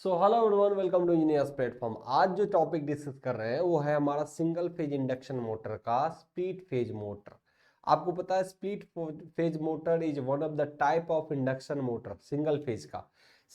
So hello everyone, welcome to engineers platform. आज जो topic discuss कर रहे हैं वो है हमारा सिंगल फेज इंडक्शन मोटर का स्प्लिट फेज मोटर। आपको पता है split phase motor is one of the type of induction motor single phase का।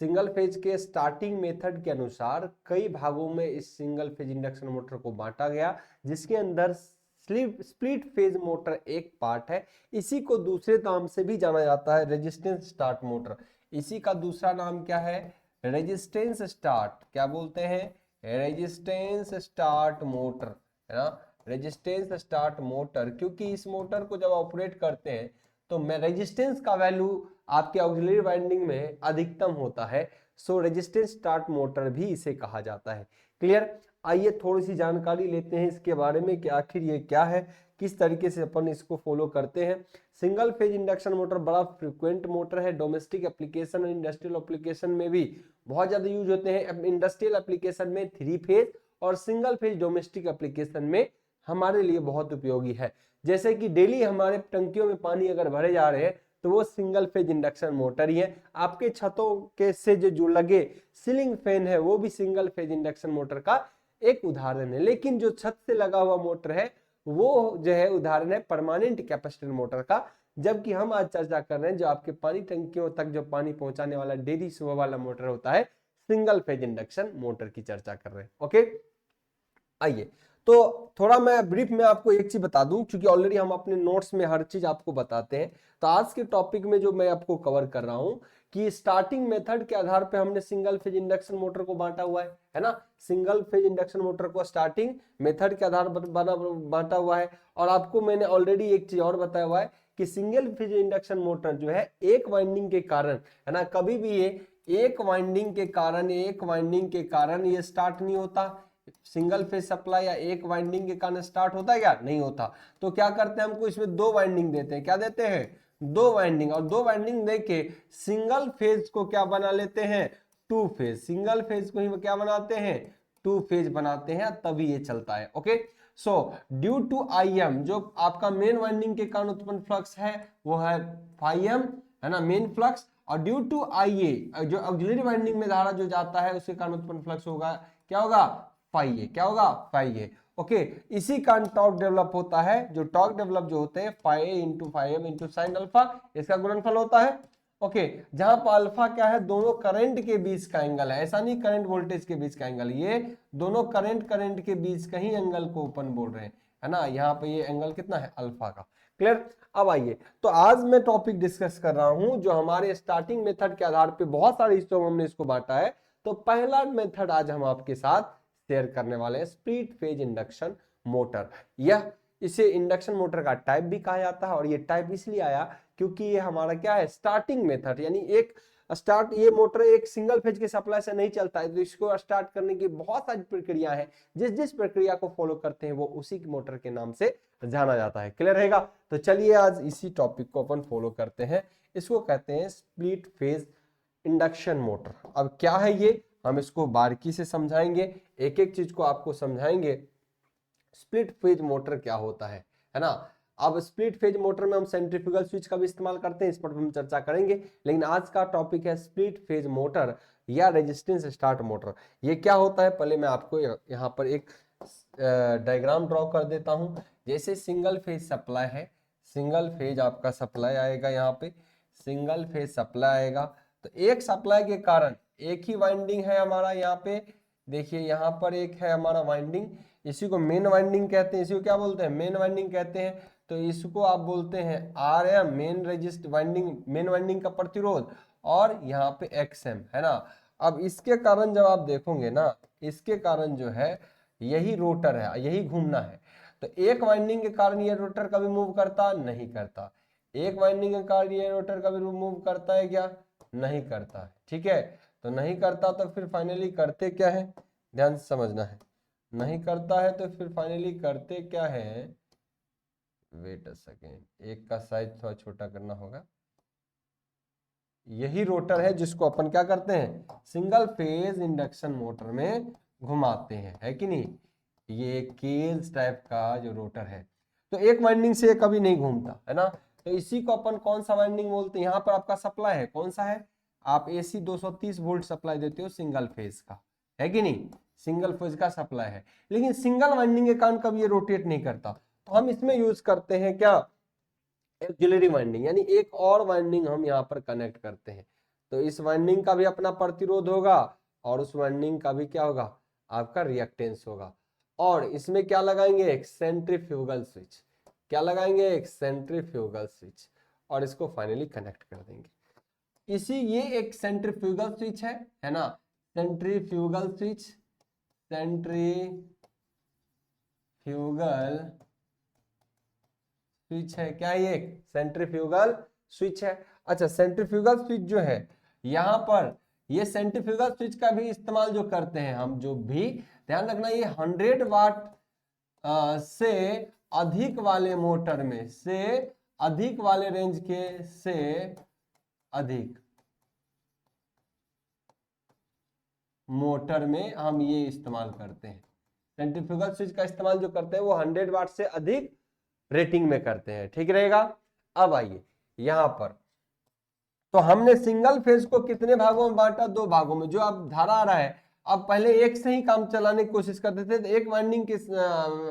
सिंगल फेज के स्टार्टिंग मेथड के अनुसार कई भागों में इस सिंगल फेज इंडक्शन मोटर को बांटा गया, जिसके अंदर स्प्लिट फेज मोटर एक पार्ट है। इसी को दूसरे नाम से भी जाना जाता है रेजिस्टेंस स्टार्ट मोटर। इसी का दूसरा नाम क्या है? Resistance start. क्या बोलते हैं? रेजिस्टेंस स्टार्ट मोटर, है ना। रेजिस्टेंस स्टार्ट मोटर, क्योंकि इस मोटर को जब ऑपरेट करते हैं तो मैं रेजिस्टेंस का वैल्यू आपके ऑक्सिलरी वाइंडिंग में अधिकतम होता है। सो रेजिस्टेंस स्टार्ट मोटर भी इसे कहा जाता है। क्लियर? आइए थोड़ी सी जानकारी लेते हैं इसके बारे में कि आखिर ये क्या है, किस तरीके से अपन इसको फॉलो करते हैं। सिंगल फेज इंडक्शन मोटर बड़ा फ्रिक्वेंट मोटर है। डोमेस्टिक एप्लीकेशन और इंडस्ट्रियल एप्लीकेशन में भी बहुत ज्यादा यूज होते हैं। इंडस्ट्रियल एप्लीकेशन में 3 फेज और सिंगल फेज डोमेस्टिक एप्लीकेशन में हमारे लिए बहुत उपयोगी है। जैसे कि डेली हमारे टंकियों में पानी अगर भरे जा रहे हैं तो वो सिंगल फेज इंडक्शन मोटर ही है। आपके छतों के से जो लगे सीलिंग फैन है वो भी सिंगल फेज इंडक्शन मोटर का एक उदाहरण है। लेकिन जो छत से लगा हुआ मोटर है वो जो है उदाहरण है परमानेंट कैपेसिटर मोटर का। जबकि हम आज चर्चा कर रहे हैं जो आपके पानी टंकियों तक जो पानी पहुंचाने वाला डेली सुबह वाला मोटर होता है, सिंगल फेज इंडक्शन मोटर की चर्चा कर रहे हैं। ओके, आइए तो थोड़ा मैं ब्रीफ में आपको एक चीज बता दूं, क्योंकि ऑलरेडी हम अपने नोट्स में हर चीज आपको बताते हैं। तो आज के टॉपिक में जो मैं आपको कवर कर रहा हूं कि स्टार्टिंग मेथड के आधार पे हमने सिंगल फेज इंडक्शन मोटर को बांटा हुआ है ना। सिंगल फेज इंडक्शन मोटर को स्टार्टिंग मेथड के आधार पर बांटा हुआ है। और आपको मैंने ऑलरेडी एक चीज और बताया हुआ है कि सिंगल फेज इंडक्शन मोटर जो है एक वाइंडिंग के कारण, है ना, कभी भी ये एक वाइंडिंग के कारण ये स्टार्ट नहीं होता। सिंगल फेज सप्लाई या एक वाइंडिंग के कारण स्टार्ट होता है क्या? नहीं होता। तो क्या करते हैं, हमको इसमें 2 वाइंडिंग देते हैं। क्या देते हैं? 2 वाइंडिंग। और 2 वाइंडिंग देके सिंगल फेज को क्या बना लेते हैं? 2 फेज। सिंगल फेज को ही क्या बनाते हैं? 2 फेज बनाते हैं, तभी ये चलता है। Okay, so due to I M, जो आपका मेन वाइंडिंग के कारण उत्पन्न फ्लक्स है वो है फाई एम, है ना, मेन फ्लक्स। और ड्यू टू आई ए, जो ऑक्सिलरी वाइंडिंग में धारा जो जाता है उसके कारण उत्पन्न फ्लक्स होगा, क्या होगा? फाई ए। क्या होगा? फाई ए। ओके, इसी कारण टॉर्क डेवलप होता है। जो टॉर्क डेवलप जो होते हैं phi A into phi M into sine alpha, इसका गुणनफल होता है। ओके, जहां पर अल्फा क्या है? दोनों करंट के बीच का एंगल है। ऐसा नहीं करंट वोल्टेज के बीच का एंगल, ये दोनों करंट के बीच का ही एंगल को अपन बोल रहे हैं, है ना। यहाँ पे ये एंगल कितना है? अल्फा का। क्लियर? अब आइए, तो आज मैं टॉपिक डिस्कस कर रहा हूं जो हमारे स्टार्टिंग मेथड के आधार पे बहुत सारे हिस्सों में हमने इसको बांटा है। तो पहला मेथड आज हम आपके साथ शेयर करने वाले हैं, स्प्लिट फेज इंडक्शन मोटर। यह इसे इंडक्शन मोटर का टाइप भी कहा जाता है। और ये टाइप इसलिए आया क्योंकि ये हमारा क्या है? स्टार्टिंग मेथड, यानी एक स्टार्ट, ये मोटर एक सिंगल फेज के सप्लाई से नहीं चलता है, तो इसको स्टार्ट करने की बहुत सारी प्रक्रिया है। जिस जिस प्रक्रिया को फॉलो करते हैं वो उसी मोटर के नाम से जाना जाता है। क्लियर रहेगा? तो चलिए आज इसी टॉपिक को अपन फॉलो करते हैं। इसको कहते हैं स्प्लिट फेज इंडक्शन मोटर। अब क्या है ये, हम इसको बारीकी से समझाएंगे, एक एक चीज को आपको समझाएंगे। स्प्लिट फेज मोटर क्या होता है ना। अब स्प्लिट फेज मोटर में हम सेंट्रीफ्यूगल स्विच का भी इस्तेमाल करते हैं, इस पर हम चर्चा करेंगे। लेकिन आज का टॉपिक है स्प्लिट फेज मोटर या रेजिस्टेंस स्टार्ट मोटर। ये क्या होता है, पहले मैं आपको यहाँ पर एक डायग्राम ड्रॉ कर देता हूं। जैसे सिंगल फेज सप्लाई है, सिंगल फेज आपका सप्लाई आएगा, यहाँ पे सिंगल फेज सप्लाई आएगा। तो एक सप्लाई के कारण एक ही वाइंडिंग है हमारा, यहाँ पे देखिए यहाँ पर एक है हमारा वाइंडिंग, इसी को मेन वाइंडिंग कहते हैं। इसी को क्या बोलते हैं? मेन वाइंडिंग कहते हैं। तो इसको आप बोलते हैं R M, main resist winding, main winding का प्रतिरोध, और यहाँ पे एक्स एम, है ना। अब इसके कारण जब आप देखोगे ना, इसके कारण जो है यही रोटर है, यही घूमना है। तो एक वाइंडिंग के कारण ये रोटर कभी मूव करता नहीं करता, एक वाइंडिंग के कारण ये रोटर कभी मूव करता है क्या? नहीं करता है। ठीक है, तो नहीं करता तो फिर फाइनली करते क्या है, ध्यान से समझना है। नहीं करता है तो फिर फाइनली करते क्या है, वेट अ सेकेंड, एक का साइज थोड़ा छोटा करना होगा। यही रोटर है जिसको अपन क्या करते हैं? सिंगल फेज इंडक्शन मोटर में घुमाते हैं, है कि नहीं। ये केज टाइप का जो रोटर है, तो एक वाइंडिंग से कभी नहीं घूमता, है ना। तो इसी को अपन कौन सा वाइंडिंग बोलते हैं? यहाँ पर आपका सप्लाई है, कौन सा है? आप AC 230 वोल्ट सप्लाई देते हो सिंगल फेज का, है कि नहीं, सिंगल फेज का सप्लाई है, लेकिन सिंगल वाइंडिंग के कारण कभी ये रोटेट नहीं करता, तो हम इसमें यूज करते हैं क्या, ऑक्सिलरी वाइंडिंग, यानी एक और वाइंडिंग हम यहाँ पर कनेक्ट करते हैं। तो इस वाइंडिंग का भी अपना प्रतिरोध होगा और उस वाइंडिंग का भी क्या होगा, आपका रिएक्टेंस होगा। और इसमें क्या लगाएंगे, एक सेंट्रीफ्यूगल स्विच, क्या लगाएंगे, एक सेंट्रीफ्यूगल स्विच, और इसको फाइनली कनेक्ट कर देंगे। ये एक सेंट्रीफ्यूगल स्विच है ना, सेंट्रीफ्यूगल स्विच, सेंट्रीफ्यूगल स्विच है, क्या ये एक सेंट्रीफ्यूगल स्विच है। अच्छा, सेंट्रीफ्यूगल स्विच जो है यहां पर, ये सेंट्रीफ्यूगल स्विच का भी इस्तेमाल जो करते हैं हम, जो भी ध्यान रखना, ये 100 वाट से अधिक वाले मोटर में, से अधिक वाले रेंज के, से अधिक मोटर में हम ये इस्तेमाल करते हैं। सेंट्रीफ्यूगल स्विच का इस्तेमाल जो करते हैं वो 100 वाट से अधिक रेटिंग में करते हैं, ठीक रहेगा। अब आइए यहां पर, तो हमने सिंगल फेज को कितने भागों में बांटा, 2 भागों में। जो अब धारा आ रहा है, अब पहले एक से ही काम चलाने की कोशिश करते थे, तो एक वाइंडिंग के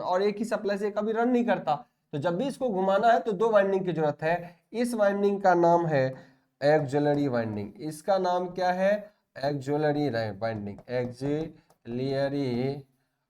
और एक ही सप्लाई से कभी रन नहीं करता, तो जब भी इसको घुमाना है तो 2 वाइंडिंग की जरूरत है। इस वाइंडिंग का नाम है एक्सिलरी वाइंडिंग, इसका नाम क्या है, axillary winding, axillary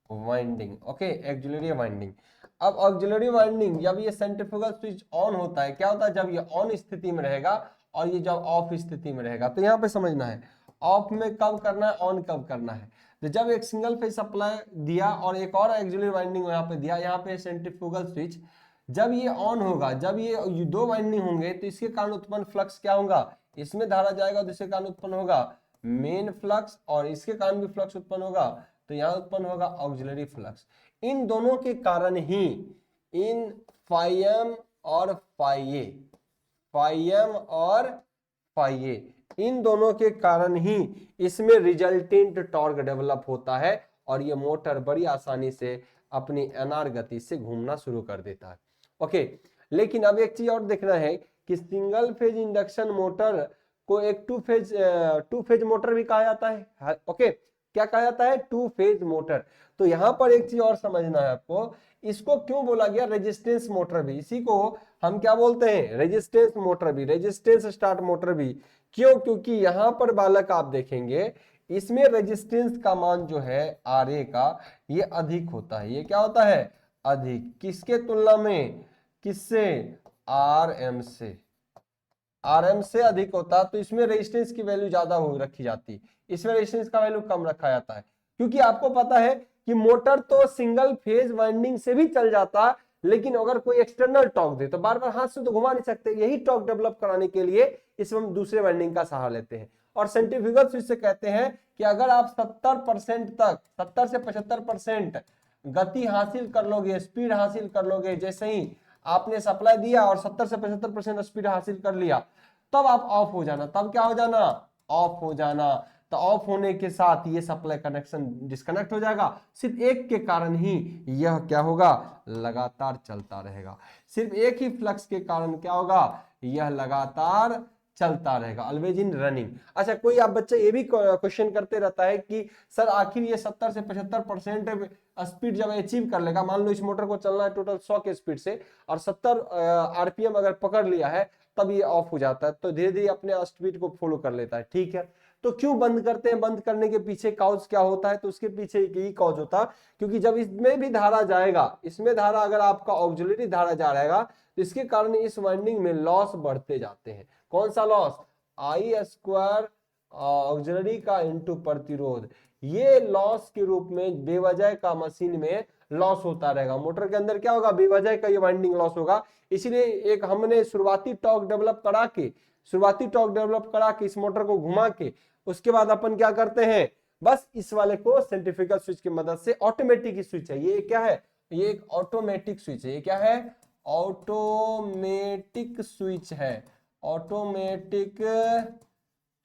winding, okay, axillary winding. अब ऑक्सिलरी वाइंडिंग, जब ये सेंट्रीफ्यूगल स्विच ऑन होता है, क्या होता है, जब ये ऑन स्थिति में रहेगा और ये जब ऑफ स्थिति में रहेगा, तो यहाँ पे समझना है ऑफ में कब करना है, ऑन कब करना है। तो जब एक सिंगल फेज सप्लाई दिया और एक और एक्सिलरी वाइंडिंग यहाँ पे दिया, यहाँ पे सेंट्रीफ्यूगल स्विच, जब ये ऑन होगा, जब ये 2 वाइंडिंग होंगे, तो इसके कारण उत्पन्न फ्लक्स क्या होगा, इसमें धारा जाएगा, जिसके कारण उत्पन्न होगा मेन फ्लक्स, और इसके कारण भी फ्लक्स उत्पन्न होगा, तो यहाँ उत्पन्न होगा ऑक्सिलरी फ्लक्स। इन दोनों के कारण ही, इन फाइएम और फाइए, फाइएम और फाइए, इन दोनों के कारण ही इसमें रिजल्टेंट टॉर्क डेवलप होता है और ये मोटर बड़ी आसानी से अपनी एनआर गति से घूमना शुरू कर देता है। ओके, लेकिन अब एक चीज और देखना है कि सिंगल फेज इंडक्शन मोटर को एक टू फेज मोटर भी कहा जाता है। ओके, क्या कहा जाता है, 2 फेज मोटर। तो यहां पर एक चीज और समझना है आपको, इसको क्यों बोला गया रेजिस्टेंस मोटर भी, इसी को हम क्या बोलते हैं, रेजिस्टेंस मोटर भी, रेजिस्टेंस स्टार्ट मोटर भी। क्यों, क्योंकि यहां पर बालक आप देखेंगे, इसमें रेजिस्टेंस का मान जो है Ra का, ये अधिक होता है। ये क्या होता है, अधिक, किसके तुलना में, किससे, Rm से, Rm से अधिक होता है, तो इसमें रेजिस्टेंस की वैल्यू ज्यादा हो रखी जाती, इसमें रेजिस्टेंस का वैल्यू कम रखा जाता है। क्योंकि आपको पता है कि मोटर तो सिंगल फेज वाइंडिंग से भी चल जाता, लेकिन अगर कोई एक्सटर्नल टॉर्क दे तो बार बार हाथ से तो घुमा नहीं सकते, यही टॉर्क डेवलप कराने के लिए इसमें हम दूसरे वाइंडिंग का सहारा लेते हैं। और सेंट्रीफ्यूगल स्विच से कहते हैं कि अगर आप 70% तक, 70 से 75% गति हासिल कर लोगे, स्पीड हासिल कर लोगे, जैसे ही आपने सप्लाई दिया और 70 से 75% स्पीड हासिल कर लिया, तब आप ऑफ हो जाना। तब क्या हो जाना, ऑफ हो जाना। तो ऑफ होने के साथ ये सप्लाई कनेक्शन डिस्कनेक्ट हो जाएगा। सिर्फ एक के कारण ही यह क्या होगा, लगातार चलता रहेगा। सिर्फ एक ही फ्लक्स के कारण क्या होगा, यह लगातार चलता रहेगा, ऑलवेज इन रनिंग। अच्छा, कोई आप बच्चे ये भी क्वेश्चन करते रहता है कि सर आखिर ये 70 से 75% स्पीड जब अचीव कर लेगा, मान लो इस मोटर को चलना है टोटल 100 के स्पीड से और 70 आरपीएम अगर पकड़ लिया है, तब ये ऑफ हो जाता है, तो धीरे धीरे अपने स्पीड को फॉलो कर लेता है, ठीक है। तो क्यों बंद करते हैं, बंद करने के पीछे कॉज क्या होता है, तो उसके पीछे एक ही कॉज होता, क्योंकि जब इसमें भी धारा जाएगा, इसमें धारा अगर आपका ऑक्सिलरी धारा जा रहेगा, तो इसके कारण इस वाइंडिंग में लॉस बढ़ते जाते हैं। कौन सा लॉस, I² ऑक्सिलरी का इनटू प्रतिरोध, ये लॉस के रूप में बेवजह का मशीन में लॉस होता रहेगा। मोटर के अंदर क्या होगा, बेवजह का ये वाइंडिंग लॉस होगा। इसीलिए एक हमने शुरुआती टॉर्क डेवलप करा के इस मोटर को घुमा के उसके बाद अपन क्या करते हैं, बस इस वाले को सेंट्रीफ्यूगल स्विच की मदद से, ऑटोमेटिक स्विच है ये, क्या है, ये एक ऑटोमेटिक स्विच है, ये क्या है, ऑटोमेटिक स्विच है, ऑटोमेटिक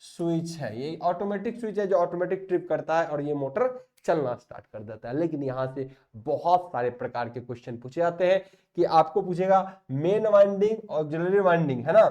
स्विच है, ये ऑटोमेटिक स्विच है जो ऑटोमेटिक ट्रिप करता है और ये मोटर चलना स्टार्ट कर देता है। लेकिन यहां से बहुत सारे प्रकार के क्वेश्चन पूछे जाते हैं कि आपको पूछेगा मेन वाइंडिंग, ऑक्सिलरी वाइंडिंग, है ना,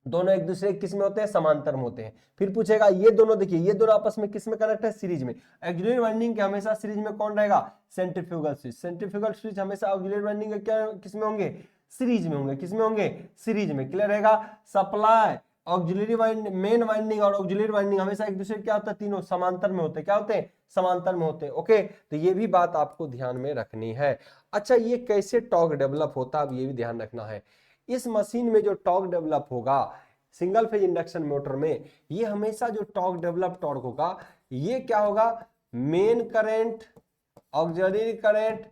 दोनों एक दूसरे किस में होते हैं, समांतर में होते हैं। फिर पूछेगा ये दोनों, देखिए ये दोनों आपस में किस में कनेक्ट है, सीरीज में। ऑक्सिलरी वाइंडिंग के हमेशा सीरीज में कौन रहेगा, सेंट्रीफ्यूगल स्विच। सेंट्रीफ्यूगल स्विच हमेशा ऑक्सिलरी वाइंडिंग के क्या किस में होंगे, सीरीज में होंगे। किस में होंगे, सीरीज में। क्लियर रहेगा। Supply, auxiliary winding, main winding और ऑक्सिलरी वाइंडिंग हमेशा एक दूसरे क्या होता है, तीनों समांतर में होते हैं। क्या होते हैं, समांतर में होते हैं। ओके, तो ये भी बात आपको ध्यान में रखनी है। अच्छा, ये कैसे टॉर्क डेवलप होता है, अब ये भी ध्यान रखना है। इस मशीन में जो टॉर्क डेवलप होगा सिंगल फेज इंडक्शन मोटर में, ये हमेशा जो टॉर्क डेवलप टॉर्क होगा, ये क्या होगा, main current auxiliary current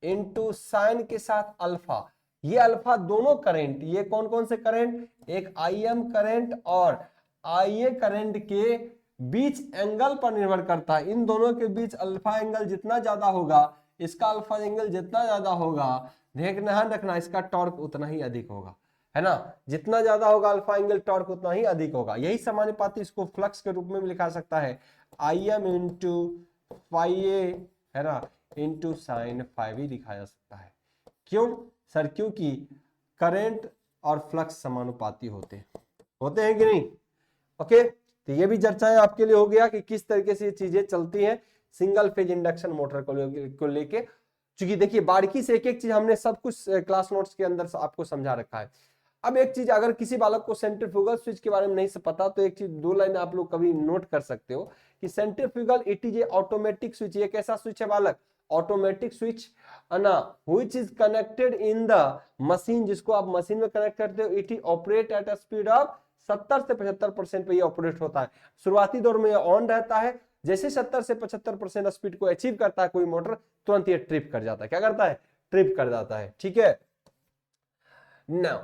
into sine के साथ अल्फा। ये अल्फा दोनों करंट, ये कौन कौन से करंट, एक आईएम करंट और आईए करंट के बीच एंगल पर निर्भर करता है। इन दोनों के बीच अल्फा एंगल जितना ज्यादा होगा, इसका अल्फा एंगल जितना ज्यादा होगा, ध्यान रखना, इसका टॉर्क उतना ही अधिक होगा, है ना। जितना ज्यादा होगा अल्फा एंगल, टॉर्क उतना ही अधिक होगा। यही समानुपाती इसको फ्लक्स के रूप में भी लिखा सकता है, आई एम इंटू फाई ए, है ना, इंटू साइन फाई भी लिखा जा सकता है। क्यों सर, क्योंकि करंट और फ्लक्स समानुपाती होते हैं कि नहीं। ओके, तो ये भी चर्चा है आपके लिए हो गया कि किस तरीके से ये चीजें चलती हैं सिंगल फेज इंडक्शन मोटर को लेके। क्योंकि देखिए बारीकी से एक एक चीज हमने सब कुछ क्लास नोट्स के अंदर आपको समझा रखा है। अब एक चीज, अगर किसी बालक को सेंट्रीफ्यूगल स्विच के बारे में नहीं पता, तो एक चीज, दो लाइन आप लोग कभी नोट कर सकते हो कि centrifugal it is a automatic switch. ये कैसा स्विच है बालक, ऑटोमेटिक स्विच, है ना, which is connected in the machine, जिसको आप मशीन में कनेक्ट करते हो। It is operate at a speed of 70 से 75% पे ये ऑपरेट होता है। शुरुआती दौर में ये ऑन रहता है, जैसे 70 से 75% स्पीड को अचीव करता है कोई मोटर, तुरंत ये ट्रिप कर जाता है। क्या करता है, ट्रिप कर जाता है। ठीक है, नाउ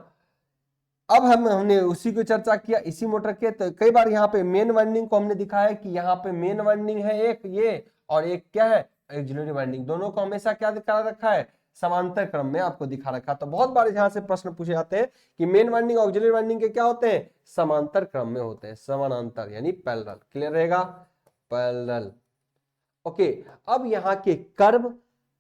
अब हमने उसी को चर्चा किया इसी मोटर के। तो कई बार यहाँ पे मेन वाइंडिंग को हमने दिखाया कि यहाँ पे मेन वाइंडिंग है एक ये, और एक क्या है, ऑक्सिलरी वाइंडिंग। दोनों को हमेशा क्या दिखा रखा है, समांतर क्रम में आपको दिखा रखा। तो बहुत बार यहाँ से प्रश्न पूछे जाते हैं कि मेन वाइंडिंग ऑक्सिलरी वाइंडिंग के क्या होते हैं, समांतर क्रम में होते हैं, समानांतर यानी पैरेलल। क्लियर रहेगा, पैरेलल। ओके, अब यहाँ के कर्व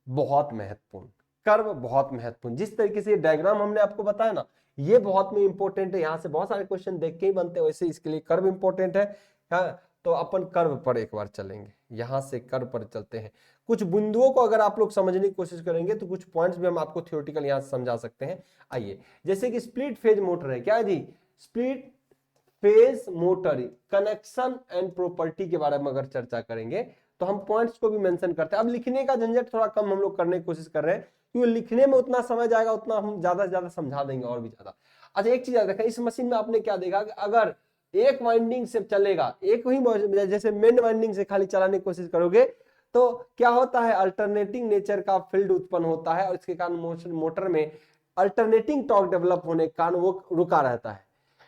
बहुत महत्वपूर्ण, कर्व बहुत महत्वपूर्ण। जिस तरीके से डायग्राम हमने आपको बताया ना, ये बहुत में इंपॉर्टेंट है। यहाँ से बहुत सारे क्वेश्चन देख के ही बनते हैं, वैसे इसके लिए कर्व इंपॉर्टेंट है। हाँ, तो अपन कर्व पर एक बार चलेंगे, यहां से कर्व पर चलते हैं। कुछ बिंदुओं को अगर आप लोग समझने की कोशिश करेंगे तो कुछ पॉइंट्स भी हम आपको थियोरेटिकल यहां से समझा सकते हैं। आइए, जैसे कि स्प्लिट फेज मोटर है, क्या है जी, split phase motor connection and property के बारे में अगर चर्चा करेंगे तो हम पॉइंट्स को भी मेंशन करते हैं। अब लिखने का झंझट थोड़ा कम हम लोग करने की कोशिश कर रहे हैं, क्योंकि लिखने में उतना समय जाएगा, उतना हम ज्यादा से ज्यादा समझा देंगे और भी ज्यादा। अच्छा, एक चीज याद रखें, इस मशीन में आपने क्या देखा कि अगर एक वाइंडिंग से चलेगा, एक ही जैसे मेन वाइंडिंग से खाली चलाने की कोशिश करोगे तो क्या होता है, अल्टरनेटिंग नेचर का फील्ड उत्पन्न होता है, और इसके कारण मोटर में अल्टरनेटिंग टॉर्क डेवलप होने के कारण वो रुका रहता है।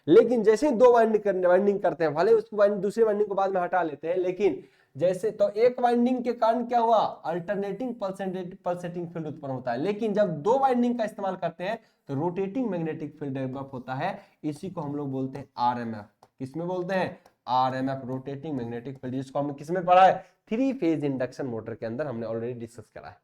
लेकिन जैसे दो वाइंडिंग करते हैं, भले उसको दूसरी वाइंडिंग को बाद में हटा लेते हैं, लेकिन जैसे तो एक वाइंडिंग के कारण क्या हुआ, अल्टरनेटिंग पल्सेटिंग फील्ड उत्पन्न होता है। लेकिन जब दो वाइंडिंग का इस्तेमाल करते हैं तो रोटेटिंग मैग्नेटिक फील्ड डेवलप होता है। इसी को हम लोग बोलते हैं आरएमएफ। किसमें बोलते हैं, आरएमएफ, रोटेटिंग मैग्नेटिक फील्ड, जिसको हमने किसमें पढ़ा है, थ्री फेज इंडक्शन मोटर के अंदर हमने ऑलरेडी डिस्कस करा है।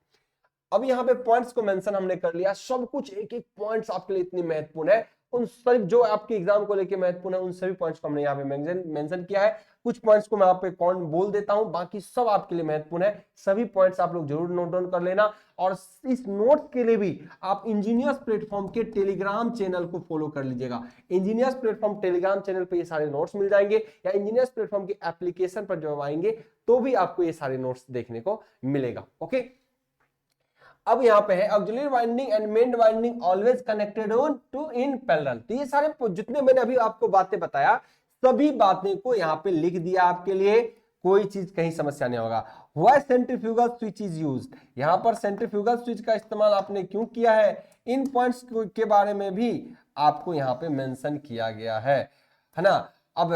अब यहाँ पे पॉइंट्स को मेंशन हमने कर लिया, सब कुछ एक एक पॉइंट्स आपके लिए इतनी महत्वपूर्ण है, उन सभी जो आपके एग्जाम को लेके महत्वपूर्ण है, उन सभी पॉइंट्स को हमने यहाँ पे मेंशन किया है। कुछ पॉइंट्स को मैं आप पे कौन बोल देता हूं, बाकी सब आपके लिए महत्वपूर्ण है। सभी पॉइंट्स आप लोग जरूर नोट डाउन कर लेना। और इस नोट्स के लिए भी आप इंजीनियर्स प्लेटफॉर्म के टेलीग्राम चैनल को फॉलो कर लीजिएगा। इंजीनियर्स प्लेटफॉर्म टेलीग्राम चैनल पे ये सारे नोट्स मिल जाएंगे, या इंजीनियर्स प्लेटफॉर्म के एप्लीकेशन पर जब आएंगे तो भी आपको ये सारे नोट्स देखने को मिलेगा। ओके, अब यहाँ पे है auxiliary winding and main winding always connected on to in parallel. तो ये सारे जितने मैंने अभी आपको बातें बताया, सभी बातें को यहाँ पे लिख दिया आपके लिए, कोई चीज कहीं समस्या नहीं होगा। Why centrifugal switch is used, यहाँ पर सेंट्रीफ्यूगल स्विच का इस्तेमाल आपने क्यों किया है, इन पॉइंट्स के बारे में भी आपको यहाँ पे मेंशन किया गया है ना। अब